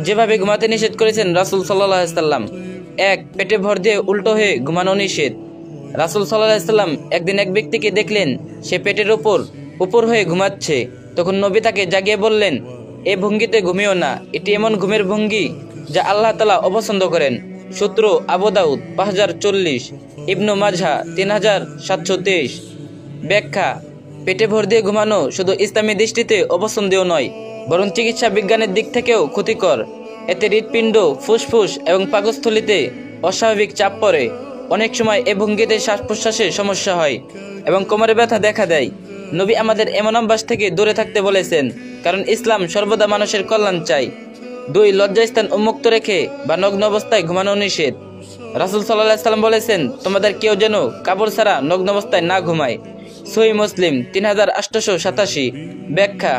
যেভাবে ঘুমাতে নিষেধ করেছেন রাসূল সাল্লাল্লাহু আলাইহি সাল্লাম। ১. পেটে ভর দিয়ে উল্টো হয়ে ঘুমানো নিষেধ। রাসূল সাল্লাল্লাহু আলাইহি সাল্লাম একদিন এক ব্যক্তিকে দেখলেন সে পেটের উপর হয়ে ঘুমাচ্ছে। তখন নবী তাকে জাগিয়ে বললেন, এ ভঙ্গিতে ঘুমিও না, এটি এমন ঘুমের ভঙ্গি যা আল্লাহ তাআলা অপছন্দ করেন। সূত্র আবু দাউদ 5040, ইবনু মাজাহ 3723। ব্যাখ্যা: পেটে ভর দিয়ে ঘুমানো শুধু ইসলামী দৃষ্টিতে অপছন্দনীয় নয়, বরং চিকিৎসা বিজ্ঞানের দিক থেকেও ক্ষতিকর। এতে হৃৎপিণ্ড, ফুসফুস এবং পাকস্থলীতে অস্বাভাবিক চাপ পড়ে। অনেক সময় এ ভঙ্গিতে শ্বাস প্রশ্বাসের সমস্যা হয় এবং কোমরে ব্যথা দেখা দেয়। নবী আমাদের এমন অভ্যাস থেকে দূরে থাকতে বলেছেন, কারণ ইসলাম সর্বদা মানুষের কল্যাণ চায়। ২. লজ্জাস্থান উন্মুক্ত রেখে বা নগ্ন অবস্থায় ঘুমানো নিষেধ। রাসূল সাল্লাল্লাহু আলাইহি সাল্লাম বলেছেন, তোমাদের কেউ যেন কাপড় ছাড়া নগ্ন অবস্থায় না ঘুমায়। সহিহ মুসলিম 3887। ব্যাখ্যা: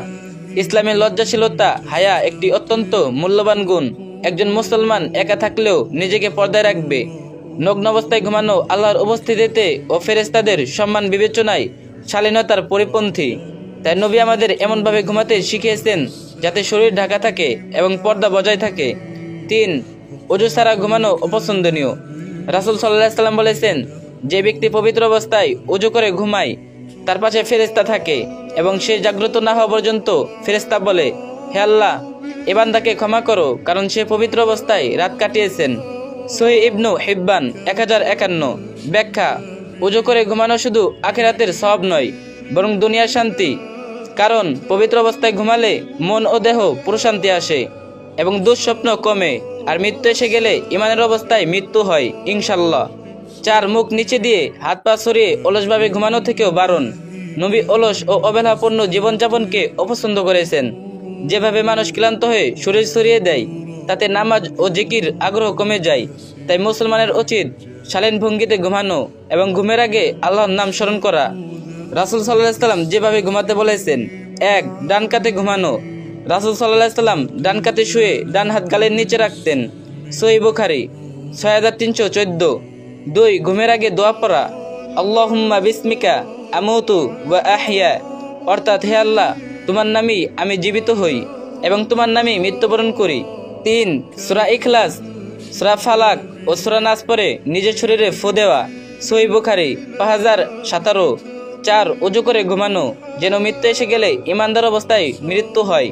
ইসলামের লজ্জাশীলতা, হায়া একটি অত্যন্ত মূল্যবান গুণ। একজন মুসলমান একা থাকলেও নিজেকে পর্দায় রাখবে। নগ্ন অবস্থায় ঘুমানো আল্লাহর উপস্থিতিতে ও ফেরেশতাদের সম্মান বিবেচনায় শালীনতার পরিপন্থী। তাই নবী আমাদের এমনভাবে ঘুমাতে শিখিয়েছেন যাতে শরীর ঢাকা থাকে এবং পর্দা বজায় থাকে। ৩. ওযু ছাড়া ঘুমানো অপছন্দনীয়। রাসূল সাল্লাল্লাহু আলাইহি সাল্লাম বলেছেন, যে ব্যক্তি পবিত্র অবস্থায় ওযু করে ঘুমায় তার পাশে ফেরেশতা থাকে এবং সে জাগ্রত না হওয়া পর্যন্ত ফেরেশতা বলে, হে আল্লাহ, এ বান্দাকে ক্ষমা করো, কারণ সে পবিত্র অবস্থায় রাত কাটিয়েছেন। সহিহ ইবনু হিব্বান 1051। ব্যাখ্যা: ওযু করে ঘুমানো শুধু আখিরাতের সওয়াব নয়, বরং দুনিয়ার শান্তি। কারণ পবিত্র অবস্থায় ঘুমালে মন ও দেহ প্রশান্তি আসে এবং দুঃস্বপ্ন কমে, আর মৃত্যু এসে গেলে ইমানের অবস্থায় মৃত্যু হয় ইনশাআল্লাহ। ৪. মুখ নিচে দিয়ে হাত পা সরিয়ে অলসভাবে ঘুমানো থেকেও বারণ। নবী অলস ও অবহেলাপূর্ণ জীবনযাপনকে অপছন্দ করেছেন। যেভাবে মানুষ ক্লান্ত হয়ে শরীর সরিয়ে দেয়, তাতে নামাজ ও জিকির আগ্রহ কমে যায়। তাই মুসলমানের উচিত শালীন ভঙ্গিতে ঘুমানো এবং ঘুমের আগে আল্লাহর নাম স্মরণ করা। রাসূল সাল্লাল্লাহু আলাইহি সাল্লাম যেভাবে ঘুমাতে বলেছেন: ১. ডান কাতে ঘুমানো। রাসূল সাল্লাল্লাহু আলাইহি সাল্লাম ডান কাতে শুয়ে ডান হাত গালের নিচে রাখতেন। সহিহ বুখারী 6314। ২. ঘুমের আগে দোয়া পড়া। আল্লাহুম্মা বিসমিকা আমুতু ওয়া আহইয়া, অর্থাৎ হে আল্লাহ, তোমার নামেই আমি জীবিত হই এবং তোমার নামেই মৃত্যুবরণ করি। ৩. সূরা ইখলাস, সূরা ফালাক ও সূরা নাস পড়ে নিজের শরীরে ফু দেওয়া। সহিহ বুখারী 5017। ৪. ওযু করে ঘুমানো, যেন মৃত্যু এসে গেলে ইমানদার অবস্থায় মৃত্যু হয়।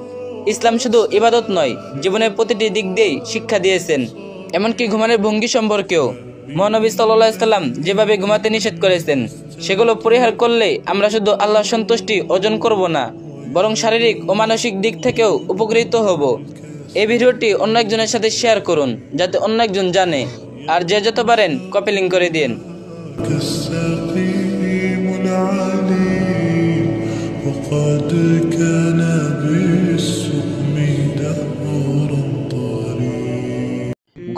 ইসলাম শুধু ইবাদত নয়, জীবনের প্রতিটি দিক দিয়েই শিক্ষা দিয়েছেন, এমনকি ঘুমানোর ভঙ্গি সম্পর্কেও। মহানবী সাল্লাল্লাহু আলাইহি সাল্লাম যেভাবে ঘুমাতে নিষেধ করেছেন, সেগুলো পরিহার করলে আমরা শুধু আল্লাহর সন্তুষ্টি অর্জন করব না, বরং শারীরিক ও মানসিক দিক থেকেও উপকৃত হব। এই ভিডিওটি অন্য একজনের সাথে শেয়ার করুন, যাতে অন্য একজন জানে, আর যে যত পারেন কপি লিংক করে দিন।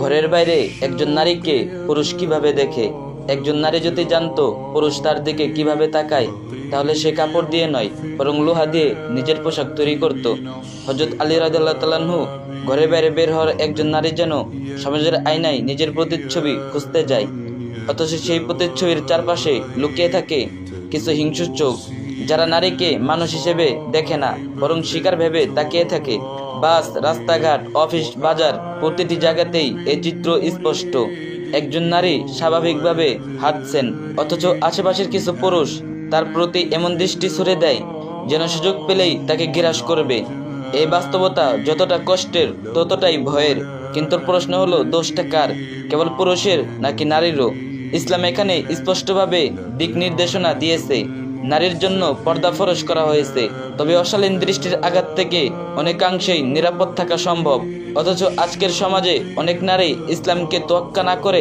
ঘরের বাইরে একজন নারীকে পুরুষ কিভাবে দেখে? একজন নারী যদি জানতো পুরুষ তার দিকে কিভাবে তাকায়, তাহলে সে কাপড় দিয়ে নয়, বরং লোহা দিয়ে নিজের পোশাক তৈরি করত। হযরত আলী রাদিয়াল্লাহু তাআলা আনহু ঘরের বাইরে বের হওয়ার একজন নারী যেন সমাজের আয়নায় নিজের প্রতিচ্ছবি খুঁজতে যায়, অথচ সেই প্রতিচ্ছবির চারপাশে লুকিয়ে থাকে কিছু হিংস্র চোখ, যারা নারীকে মানুষ হিসেবে দেখে না, বরং শিকার ভেবে তাকিয়ে থাকে। বাস, রাস্তাঘাট, অফিস, বাজার, প্রতিটি জায়গাতেই এই চিত্র স্পষ্ট। একজন নারী স্বাভাবিকভাবে হাঁটছেন, অথচ আশেপাশের কিছু পুরুষ তার প্রতি এমন দৃষ্টি ছুড়ে দেয় যেন সুযোগ পেলেই তাকে গ্রাস করবে। এই বাস্তবতা যতটা কষ্টের ততটাই ভয়ের। কিন্তু প্রশ্ন হলো, দোষটা কার? কেবল পুরুষের নাকি নারীরও? ইসলাম এখানে স্পষ্টভাবে দিক নির্দেশনা দিয়েছে। নারীর জন্য পর্দা ফরজ করা হয়েছে, তবে অশালীন দৃষ্টির আঘাত থেকে অনেকাংশেই নিরাপদ থাকা সম্ভব। অথচ আজকের সমাজে অনেক নারী ইসলামকে তোয়াক্কা না করে